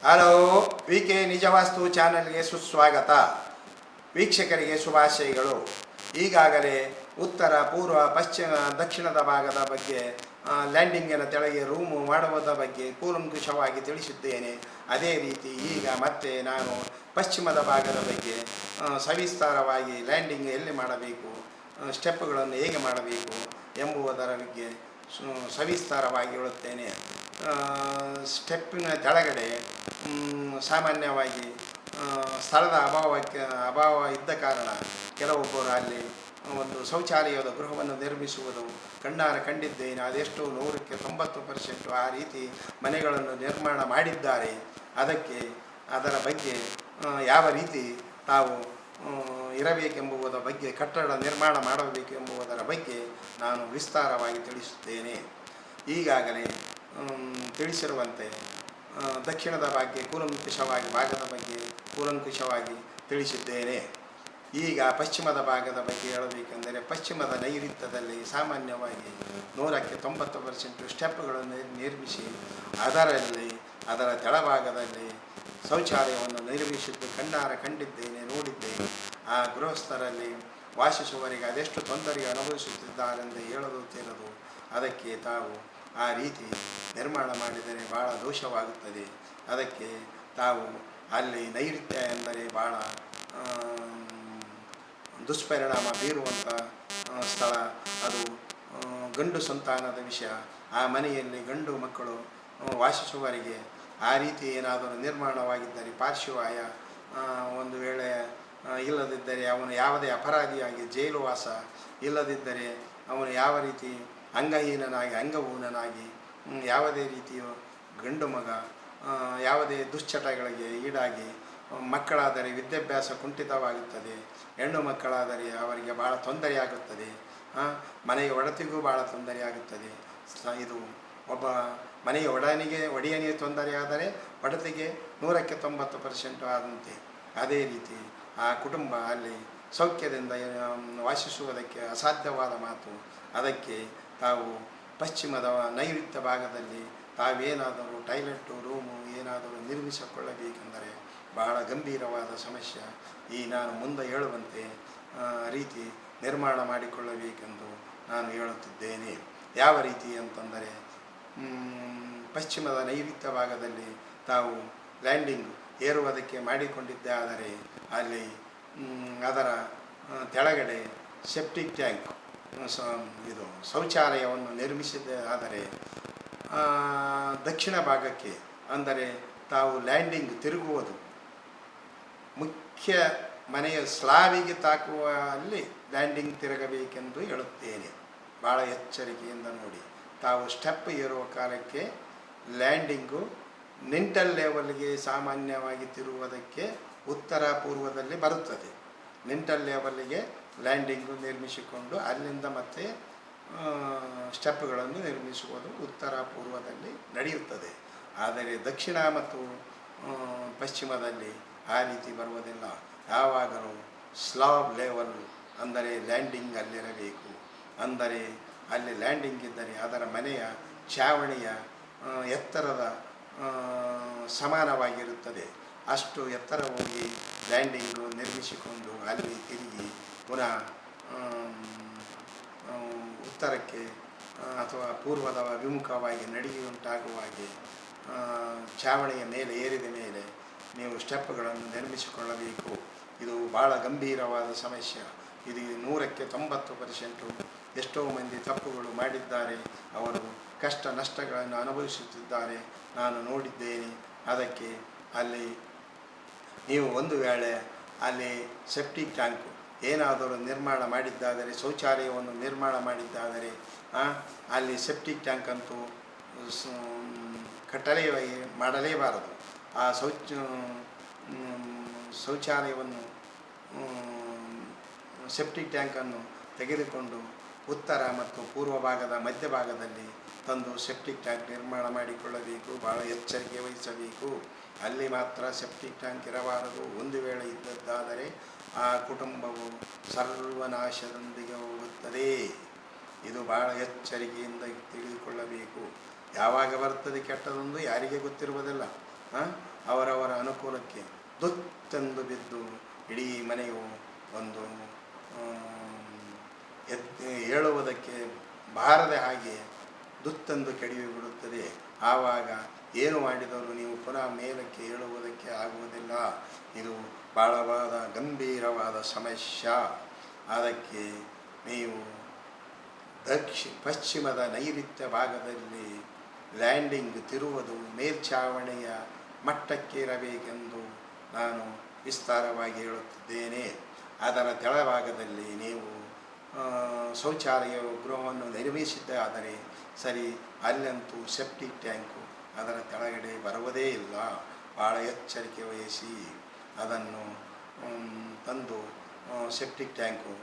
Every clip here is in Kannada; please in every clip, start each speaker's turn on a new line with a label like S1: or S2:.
S1: Hello, VK. ನಿಜವಾಸ್ತು ಚಾನಲ್ಗೆ ಸುಸ್ವಾಗತ. ವೀಕ್ಷಕರಿಗೆ ಶುಭಾಶಯಗಳು. ಈಗಾಗಲೇ ಉತ್ತರ, ಪೂರ್ವ, ಪಶ್ಚಿಮ, ದಕ್ಷಿಣದ ಭಾಗದ ಬಗ್ಗೆ, ಲ್ಯಾಂಡಿಂಗಿನ ತೆಳಗೆ ರೂಮು ಮಾಡುವುದರ ಬಗ್ಗೆ ಕೂಲಂಕುಷವಾಗಿ ತಿಳಿಸಿದ್ದೇನೆ. ಅದೇ ರೀತಿ ಈಗ ಮತ್ತೆ ನಾನು ಪಶ್ಚಿಮದ ಭಾಗದ ಬಗ್ಗೆ ಸವಿಸ್ತಾರವಾಗಿ ಲ್ಯಾಂಡಿಂಗ್ ಎಲ್ಲಿ ಮಾಡಬೇಕು, ಸ್ಟೆಪ್ಗಳನ್ನು ಹೇಗೆ ಮಾಡಬೇಕು ಎಂಬುದರ ಬಗ್ಗೆ ಸವಿಸ್ತಾರವಾಗಿ ಹೇಳುತ್ತೇನೆ. ಸ್ಟೆಪ್ಪಿನ ಕೆಳಗಡೆ ಸಾಮಾನ್ಯವಾಗಿ ಸ್ಥಳದ ಅಭಾವ ಇದ್ದ ಕಾರಣ ಕೆಲವೊಬ್ಬರು ಅಲ್ಲಿ ಒಂದು ಶೌಚಾಲಯದ ಗೃಹವನ್ನು ನಿರ್ಮಿಸುವುದು ಕಣ್ಣಾರೆ ಕಂಡಿದ್ದೇನೆ. ಅದೆಷ್ಟು 100ಕ್ಕೆ 90% ಆ ರೀತಿ ಮನೆಗಳನ್ನು ನಿರ್ಮಾಣ ಮಾಡಿದ್ದಾರೆ. ಅದರ ಬಗ್ಗೆ ಯಾವ ರೀತಿ ತಾವು ಇರಬೇಕೆಂಬುದರ ಬಗ್ಗೆ, ಕಟ್ಟಡ ನಿರ್ಮಾಣ ಮಾಡಬೇಕೆಂಬುದರ ಬಗ್ಗೆ ನಾನು ವಿಸ್ತಾರವಾಗಿ ತಿಳಿಸುತ್ತೇನೆ. ಈಗಾಗಲೇ ತಿಳಿಸಿರುವಂತೆ ದಕ್ಷಿಣದ ಭಾಗದ ಬಗ್ಗೆ ಕೂಲಂಕುಷವಾಗಿ ತಿಳಿಸಿದ್ದೇನೆ. ಈಗ ಪಶ್ಚಿಮದ ಭಾಗದ ಬಗ್ಗೆ ಹೇಳಬೇಕೆಂದರೆ, ಪಶ್ಚಿಮದ ನೈಋತ್ಯದಲ್ಲಿ ಸಾಮಾನ್ಯವಾಗಿ 100ಕ್ಕೆ 90% ಸ್ಟೆಪ್ಗಳನ್ನು ನಿರ್ಮಿಸಿ ಅದರ ತೆಳಭಾಗದಲ್ಲಿ ಶೌಚಾಲಯವನ್ನು ನಿರ್ಮಿಸಿದ್ದು ಕಣ್ಣಾರೆ ಕಂಡಿದ್ದೇನೆ, ನೋಡಿದ್ದೇನೆ. ಆ ಗೃಹಸ್ಥರಲ್ಲಿ ವಾಸಿಸುವವರಿಗೆ ಅದೆಷ್ಟು ತೊಂದರೆ ಅನುಭವಿಸುತ್ತಿದ್ದಾರೆಂದು ಹೇಳಲು ತಿಳಿದು ಅದಕ್ಕೆ ತಾವು ಆ ರೀತಿ ನಿರ್ಮಾಣ ಮಾಡಿದರೆ ಭಾಳ ದೋಷವಾಗುತ್ತದೆ. ಅದಕ್ಕೆ ತಾವು ಅಲ್ಲಿ ನೈಋತ್ಯ ಎಂದರೆ ಭಾಳ ದುಷ್ಪರಿಣಾಮ ಬೀರುವಂಥ ಸ್ಥಳ. ಅದು ಗಂಡು ಸಂತಾನದ ವಿಷಯ. ಆ ಮನೆಯಲ್ಲಿ ಗಂಡು ಮಕ್ಕಳು ವಾಸಿಸುವವರಿಗೆ ಆ ರೀತಿ ಏನಾದರೂ ನಿರ್ಮಾಣವಾಗಿದ್ದರೆ, ಪಾರ್ಶ್ವವಾಯ ಒಂದು ವೇಳೆ ಇಲ್ಲದಿದ್ದರೆ, ಅವನು ಯಾವುದೇ ಅಪರಾಧಿಯಾಗಿ ಜೈಲುವಾಸ ಇಲ್ಲದಿದ್ದರೆ, ಅವನು ಯಾವ ರೀತಿ ಅಂಗಹೀನನಾಗಿ ಯಾವುದೇ ರೀತಿಯ ಗಂಡು ಮಗ ಯಾವುದೇ ದುಶ್ಚಟಗಳಿಗೆ ಈಡಾಗಿ ಮಕ್ಕಳಾದರೆ ವಿದ್ಯಾಭ್ಯಾಸ ಕುಂಠಿತವಾಗುತ್ತದೆ. ಹೆಣ್ಣು ಮಕ್ಕಳಾದರೆ ಅವರಿಗೆ ಭಾಳ ತೊಂದರೆಯಾಗುತ್ತದೆ. ಮನೆಯ ಒಡತಿಗೂ ಭಾಳ ತೊಂದರೆಯಾಗುತ್ತದೆ. ಇದು ಒಬ್ಬ ಮನೆಯ ಒಡೆಯನಿಗೆ ತೊಂದರೆಯಾದರೆ ಒಡತಿಗೆ 100ಕ್ಕೆ 90% ಆದಂತೆ. ಅದೇ ರೀತಿ ಆ ಕುಟುಂಬ ಅಲ್ಲಿ ಸೌಖ್ಯದಿಂದ ವಾಸಿಸುವುದಕ್ಕೆ ಅಸಾಧ್ಯವಾದ ಮಾತು. ಅದಕ್ಕೆ ತಾವು ಪಶ್ಚಿಮದ ನೈಋತ್ಯ ಭಾಗದಲ್ಲಿ ತಾವೇನಾದರೂ ಟಾಯ್ಲೆಟ್ಟು, ರೂಮು ಏನಾದರೂ ನಿರ್ಮಿಸಿಕೊಳ್ಳಬೇಕೆಂದರೆ ಬಹಳ ಗಂಭೀರವಾದ ಸಮಸ್ಯೆ. ನಾನು ಮುಂದೆ ಹೇಳುವಂತೆ ರೀತಿ ನಿರ್ಮಾಣ ಮಾಡಿಕೊಳ್ಳಬೇಕೆಂದು ನಾನು ಹೇಳುತ್ತಿದ್ದೇನೆ. ಯಾವ ರೀತಿ ಅಂತಂದರೆ, ಪಶ್ಚಿಮದ ನೈಋತ್ಯ ಭಾಗದಲ್ಲಿ ತಾವು ಲ್ಯಾಂಡಿಂಗ್ ಏರುವುದಕ್ಕೆ ಮಾಡಿಕೊಂಡಿದ್ದೇ ಆದರೆ ಅಲ್ಲಿ ಅದರ ತೆಳಗಡೆ ಸೆಪ್ಟಿಕ್ ಟ್ಯಾಂಕ್, ಇದು ಶೌಚಾಲಯವನ್ನು ನಿರ್ಮಿಸಿದ್ದೇ ಆದರೆ ದಕ್ಷಿಣ ಭಾಗಕ್ಕೆ, ಅಂದರೆ ತಾವು ಲ್ಯಾಂಡಿಂಗ್ ತಿರುಗುವುದು ಮುಖ್ಯ ಮನೆಯ ಸ್ಲಾಬಿಗೆ ತಾಕುವ ಅಲ್ಲಿ ಲ್ಯಾಂಡಿಂಗ್ ತಿರುಗಬೇಕೆಂದು ಹೇಳುತ್ತೇನೆ. ಭಾಳ ಎಚ್ಚರಿಕೆಯಿಂದ ನೋಡಿ. ತಾವು ಸ್ಟೆಪ್ ಏರುವ ಕಾಲಕ್ಕೆ ಲ್ಯಾಂಡಿಂಗು ನಿಂಟಲ್ ಲೆವೆಲ್ಗೆ ಸಾಮಾನ್ಯವಾಗಿ ತಿರುವುದಕ್ಕೆ ಉತ್ತರ ಪೂರ್ವದಲ್ಲಿ ಬರುತ್ತದೆ. ನಿಂಟಲ್ ಲೆವೆಲ್ಗೆ ಲ್ಯಾಂಡಿಂಗು ನಿರ್ಮಿಸಿಕೊಂಡು ಅಲ್ಲಿಂದ ಮತ್ತೆ ಸ್ಟೆಪ್ಗಳನ್ನು ನಿರ್ಮಿಸುವುದು ಉತ್ತರ ಪೂರ್ವದಲ್ಲಿ ನಡೆಯುತ್ತದೆ. ಆದರೆ ದಕ್ಷಿಣ ಮತ್ತು ಪಶ್ಚಿಮದಲ್ಲಿ ಆ ರೀತಿ ಬರುವುದಿಲ್ಲ. ಯಾವಾಗಲೂ ಸ್ಲಾಬ್ ಲೆವೆಲ್, ಅಂದರೆ ಲ್ಯಾಂಡಿಂಗ್ ಅಲ್ಲಿರಬೇಕು. ಅಂದರೆ ಅಲ್ಲಿ ಲ್ಯಾಂಡಿಂಗ್ ಇದ್ದರೆ ಅದರ ಮನೆಯ ಛಾವಣಿಯ ಎತ್ತರದ ಸಮಾನವಾಗಿರುತ್ತದೆ. ಅಷ್ಟು ಎತ್ತರ ಹೋಗಿ ಲ್ಯಾಂಡಿಂಗು ನಿರ್ಮಿಸಿಕೊಂಡು ಅಲ್ಲಿ ತಿರುಗಿ ಪುನಃ ಉತ್ತರಕ್ಕೆ ಅಥವಾ ಪೂರ್ವದ ಅಭಿಮುಖವಾಗಿ ನಡೆಯುವಂತಾಗುವ ಹಾಗೆ ಛಾವಣಿಯ ಮೇಲೆ ಏರಿದ ಮೇಲೆ ನೀವು ಸ್ಟೆಪ್ಗಳನ್ನು ನಿರ್ಮಿಸಿಕೊಳ್ಳಬೇಕು. ಇದು ಭಾಳ ಗಂಭೀರವಾದ ಸಮಸ್ಯೆ. ಇದು 100ಕ್ಕೆ 90% ಎಷ್ಟೋ ಮಂದಿ ತಪ್ಪುಗಳು ಮಾಡಿದ್ದಾರೆ. ಅವರು ಕಷ್ಟ ನಷ್ಟಗಳನ್ನು ಅನುಭವಿಸುತ್ತಿದ್ದಾರೆ, ನಾನು ನೋಡಿದ್ದೇನೆ. ಅದಕ್ಕೆ ಅಲ್ಲಿ ನೀವು ಒಂದು ವೇಳೆ ಅಲ್ಲಿ ಸೆಪ್ಟಿಕ್ ಟ್ಯಾಂಕು ಏನಾದರೂ ನಿರ್ಮಾಣ ಮಾಡಿದ್ದಾದರೆ, ಶೌಚಾಲಯವನ್ನು ನಿರ್ಮಾಣ ಮಾಡಿದ್ದಾದರೆ ಅಲ್ಲಿ ಸೆಪ್ಟಿಕ್ ಟ್ಯಾಂಕ್ ಅಂತೂ ಮಾಡಲೇಬಾರದು. ಆ ಶೌಚಾಲಯವನ್ನು ಸೆಪ್ಟಿಕ್ ಟ್ಯಾಂಕನ್ನು ತೆಗೆದುಕೊಂಡು ಉತ್ತರ ಮತ್ತು ಪೂರ್ವ ಭಾಗದ ಮಧ್ಯಭಾಗದಲ್ಲಿ ತಂದು ಸೆಪ್ಟಿಕ್ ಟ್ಯಾಂಕ್ ನಿರ್ಮಾಣ ಮಾಡಿಕೊಳ್ಳಬೇಕು. ಭಾಳ ಎಚ್ಚರಿಕೆ ವಹಿಸಬೇಕು. ಅಲ್ಲಿ ಮಾತ್ರ ಸೆಪ್ಟಿಕ್ ಟ್ಯಾಂಕ್ ಇರಬಾರದು. ಒಂದು ವೇಳೆ ಇದ್ದದ್ದಾದರೆ ಆ ಕುಟುಂಬವು ಸರ್ವನಾಶದೊಂದಿಗೆ ಹೋಗುತ್ತದೆ. ಇದು ಭಾಳ ಎಚ್ಚರಿಕೆಯಿಂದ ತಿಳಿದುಕೊಳ್ಳಬೇಕು. ಯಾವಾಗ ಬರ್ತದೆ ಕೆಟ್ಟದೊಂದು ಯಾರಿಗೆ ಗೊತ್ತಿರುವುದಿಲ್ಲ. ಅವರವರ ಅನುಕೂಲಕ್ಕೆ ದುತ್ತೆಂದು ಬಿದ್ದು ಇಡೀ ಮನೆಯು ಒಂದು ಹೇಳುವುದಕ್ಕೆ ಬಾರದೆ ಹಾಗೆ ದುತ್ತೆಂದು ಕೆಡವಿ ಬಿಡುತ್ತದೆ. ಆವಾಗ ಏನು ಮಾಡಿದರೂ ನೀವು ಪುನಃ ಮೇಲಕ್ಕೆ ಹೇಳುವುದಕ್ಕೆ ಆಗುವುದಿಲ್ಲ. ಇದು ಬಹಳವಾದ ಗಂಭೀರವಾದ ಸಮಸ್ಯೆ. ಅದಕ್ಕೆ ನೀವು ಪಶ್ಚಿಮದ ನೈಋತ್ಯ ಭಾಗದಲ್ಲಿ ಲ್ಯಾಂಡಿಂಗ್ ತಿರುವುದು ಮೇಲ್ಛಾವಣಿಯ ಮಟ್ಟಕ್ಕೆ ಇರಬೇಕೆಂದು ನಾನು ವಿಸ್ತಾರವಾಗಿ ಹೇಳುತ್ತಿದ್ದೇನೆ. ಅದರ ತೆಳಭಾಗದಲ್ಲಿ ನೀವು ಶೌಚಾಲಯ ಗೃಹವನ್ನು ನಿರ್ಮಿಸಿದ್ದಾದರೆ ಸರಿ, ಅಲ್ಲಂತೂ ಸೆಪ್ಟಿಕ್ ಟ್ಯಾಂಕು ಅದರ ಕೆಳಗಡೆ ಬರುವುದೇ ಇಲ್ಲ. ಭಾಳ ಎಚ್ಚರಿಕೆ ವಹಿಸಿ ಅದನ್ನು ತಂದು ಸೆಪ್ಟಿಕ್ ಟ್ಯಾಂಕು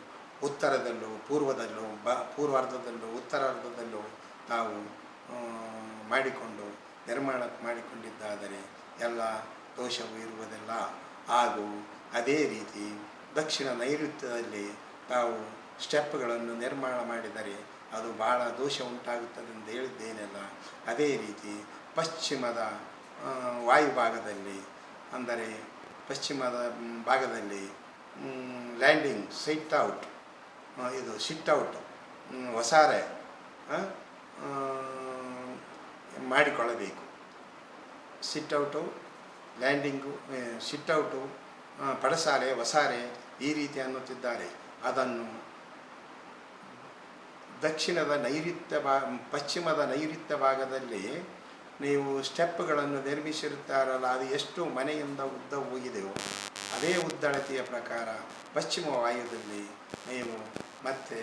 S1: ಉತ್ತರದಲ್ಲೂ ಪೂರ್ವದಲ್ಲೂ ಪೂರ್ವಾರ್ಧದಲ್ಲೂ ಉತ್ತರಾರ್ಧದಲ್ಲೂ ತಾವು ಮಾಡಿಕೊಂಡು ನಿರ್ಮಾಣ ಮಾಡಿಕೊಂಡಿದ್ದಾದರೆ ಎಲ್ಲ ದೋಷವೂ ಇರುವುದಿಲ್ಲ. ಹಾಗೂ ಅದೇ ರೀತಿ ದಕ್ಷಿಣ ನೈಋತ್ಯದಲ್ಲಿ ತಾವು ಸ್ಟೆಪ್ಗಳನ್ನು ನಿರ್ಮಾಣ ಮಾಡಿದರೆ ಅದು ಭಾಳ ದೋಷ ಉಂಟಾಗುತ್ತದೆ ಎಂದು ಹೇಳಿದ್ದೇನಲ್ಲ. ಅದೇ ರೀತಿ ಪಶ್ಚಿಮದ ವಾಯುಭಾಗದಲ್ಲಿ, ಅಂದರೆ ಪಶ್ಚಿಮದ ಭಾಗದಲ್ಲಿ ಲ್ಯಾಂಡಿಂಗ್ ಸಿಟ್ಔಟ್ ವಸಾರೆ ಮಾಡಿಕೊಳ್ಳಬೇಕು. ಸಿಟ್ಔಟು ಲ್ಯಾಂಡಿಂಗು ಸಿಟ್ಔಟು ಪಡಸಾಲೆ ವಸಾರೆ ಈ ರೀತಿ ಅನ್ನುತ್ತಿದ್ದಾರೆ. ಅದನ್ನು ಪಶ್ಚಿಮದ ನೈಋತ್ಯ ಭಾಗದಲ್ಲಿ ನೀವು ಸ್ಟೆಪ್ಗಳನ್ನು ನಿರ್ಮಿಸಿರುತ್ತಾರಲ್ಲ, ಅದು ಎಷ್ಟು ಮನೆಯಿಂದ ಉದ್ದ ಹೋಗಿದೆಯೋ ಅದೇ ಉದ್ದಳತೆಯ ಪ್ರಕಾರ ಪಶ್ಚಿಮ ವಾಯುದಲ್ಲಿ ನೀವು ಮತ್ತೆ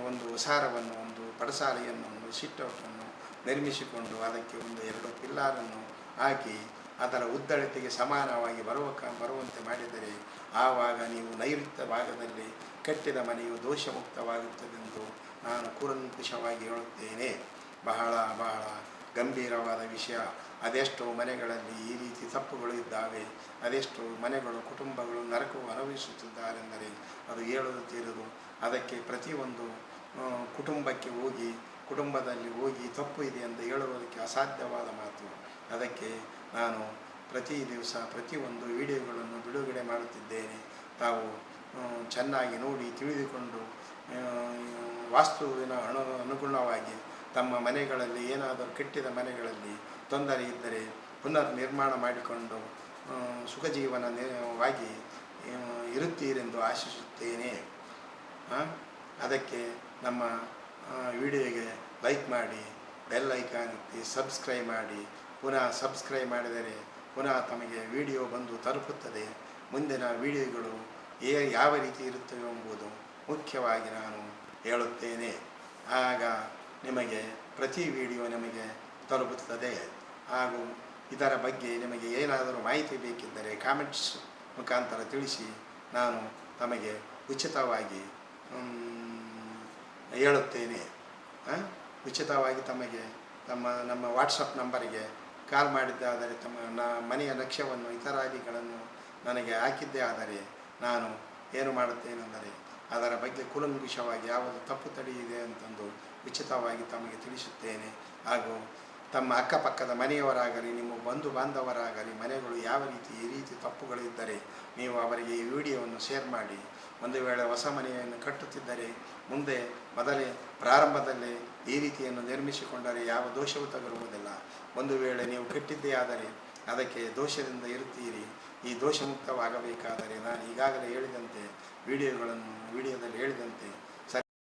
S1: ಒಂದು ವಸಾರವನ್ನು, ಒಂದು ಪಡಸಾಲೆಯನ್ನು, ಒಂದು ಸಿಟ್ಔಟನ್ನು ನಿರ್ಮಿಸಿಕೊಂಡು ಅದಕ್ಕೆ ಒಂದು 2 ಪಿಲ್ಲಾರನ್ನು ಹಾಕಿ ಅದರ ಉದ್ದಳತೆಗೆ ಸಮಾನವಾಗಿ ಬರುವಂತೆ ಮಾಡಿದರೆ ಆವಾಗ ನೀವು ನೈಋತ್ಯ ಭಾಗದಲ್ಲಿ ಕಟ್ಟಿದ ಮನೆಯು ದೋಷಮುಕ್ತವಾಗುತ್ತದೆಂದು ನಾನು ಕೂಲಂಕುಷವಾಗಿ ಹೇಳುತ್ತೇನೆ. ಬಹಳ ಬಹಳ ಗಂಭೀರವಾದ ವಿಷಯ. ಅದೆಷ್ಟೋ ಮನೆಗಳಲ್ಲಿ ಈ ರೀತಿ ತಪ್ಪುಗಳು ಇದ್ದಾವೆ. ಅದೆಷ್ಟೋ ಮನೆಗಳು, ಕುಟುಂಬಗಳು ನರಕವು ಅನುಭವಿಸುತ್ತಿದ್ದಾರೆಂದರೆ ಅದು ಹೇಳಲು ತೀರದು. ಅದಕ್ಕೆ ಪ್ರತಿಯೊಂದು ಕುಟುಂಬದಲ್ಲಿ ಹೋಗಿ ತಪ್ಪು ಇದೆ ಎಂದು ಹೇಳುವುದಕ್ಕೆ ಅಸಾಧ್ಯವಾದ ಮಾತು. ಅದಕ್ಕೆ ನಾನು ಪ್ರತಿ ದಿವಸ ಪ್ರತಿಯೊಂದು ವಿಡಿಯೋಗಳನ್ನು ಬಿಡುಗಡೆ ಮಾಡುತ್ತಿದ್ದೇನೆ. ತಾವು ಚೆನ್ನಾಗಿ ನೋಡಿ ತಿಳಿದುಕೊಂಡು ವಾಸ್ತುವಿನ ಅನುಗುಣವಾಗಿ ತಮ್ಮ ಮನೆಗಳಲ್ಲಿ ಏನಾದರೂ ಕೆಟ್ಟಿದ ಮನೆಗಳಲ್ಲಿ ತೊಂದರೆ ಇದ್ದರೆ ಪುನರ್ ನಿರ್ಮಾಣ ಮಾಡಿಕೊಂಡು ಸುಖ ಜೀವನವಾಗಿ ಇರುತ್ತೀರೆಂದು ಆಶಿಸುತ್ತೇನೆ. ಅದಕ್ಕೆ ನಮ್ಮ ವಿಡಿಯೋಗೆ ಲೈಕ್ ಮಾಡಿ, ಬೆಲ್ ಐಕಾನ್ ಒತ್ತಿ ಸಬ್ಸ್ಕ್ರೈಬ್ ಮಾಡಿ. ಪುನಃ ಸಬ್ಸ್ಕ್ರೈಬ್ ಮಾಡಿದರೆ ಪುನಃ ತಮಗೆ ವಿಡಿಯೋ ಬಂದು ತಲುಪುತ್ತದೆ. ಮುಂದಿನ ವಿಡಿಯೋಗಳು ಯಾವ ರೀತಿ ಇರುತ್ತವೆ ಎಂಬುದು ಮುಖ್ಯವಾಗಿ ನಾನು ಹೇಳುತ್ತೇನೆ. ಆಗ ನಿಮಗೆ ಪ್ರತಿ ವಿಡಿಯೋ ನಿಮಗೆ ತಲುಪುತ್ತದೆ. ಹಾಗೂ ಇದರ ಬಗ್ಗೆ ನಿಮಗೆ ಏನಾದರೂ ಮಾಹಿತಿ ಬೇಕಿದ್ದರೆ ಕಾಮೆಂಟ್ಸ್ ಮುಖಾಂತರ ತಿಳಿಸಿ, ನಾನು ತಮಗೆ ಉಚಿತವಾಗಿ ಹೇಳುತ್ತೇನೆ. ಉಚಿತವಾಗಿ ತಮಗೆ ನಮ್ಮ ವಾಟ್ಸಪ್ ನಂಬರಿಗೆ ಕಾಲ್ ಮಾಡಿದ್ದಾದರೆ ತಮ್ಮ ಮನೆಯ ನಕ್ಷೆಯನ್ನು ಇತರಾದಿಗಳನ್ನು ನನಗೆ ಹಾಕಿದ್ದೇ ಆದರೆ ನಾನು ಏನು ಮಾಡುತ್ತೇನೆಂದರೆ ಅದರ ಬಗ್ಗೆ ಕೂಲಂಕುಷವಾಗಿ ಯಾವುದು ತಪ್ಪು ತಡೆ ಇದೆ ಅಂತಂದು ಉಚಿತವಾಗಿ ತಮಗೆ ತಿಳಿಸುತ್ತೇನೆ. ಹಾಗೂ ತಮ್ಮ ಅಕ್ಕಪಕ್ಕದ ಮನೆಯವರಾಗಲಿ, ನಿಮ್ಮ ಬಂಧು ಬಾಂಧವರಾಗಲಿ, ಮನೆಗಳು ಯಾವ ರೀತಿ ಈ ರೀತಿ ತಪ್ಪುಗಳು ಇದ್ದರೆ ನೀವು ಅವರಿಗೆ ಈ ವಿಡಿಯೋವನ್ನು ಶೇರ್ ಮಾಡಿ. ಒಂದು ವೇಳೆ ಹೊಸ ಮನೆಯನ್ನು ಕಟ್ಟುತ್ತಿದ್ದರೆ ಮುಂದೆ ಪ್ರಾರಂಭದಲ್ಲೇ ಈ ರೀತಿಯನ್ನು ನಿರ್ಮಿಸಿಕೊಂಡರೆ ಯಾವ ದೋಷವೂ ತಗಲುವುದಿಲ್ಲ. ಒಂದು ವೇಳೆ ನೀವು ಕಟ್ಟಿದ್ದೇ ಆದರೆ ಅದಕ್ಕೆ ದೋಷದಿಂದ ಇರುತ್ತೀರಿ. ಈ ದೋಷಮುಕ್ತವಾಗಬೇಕಾದರೆ ನಾನು ಈಗಾಗಲೇ ಹೇಳಿದಂತೆ ವಿಡಿಯೋದಲ್ಲಿ ಹೇಳಿದಂತೆ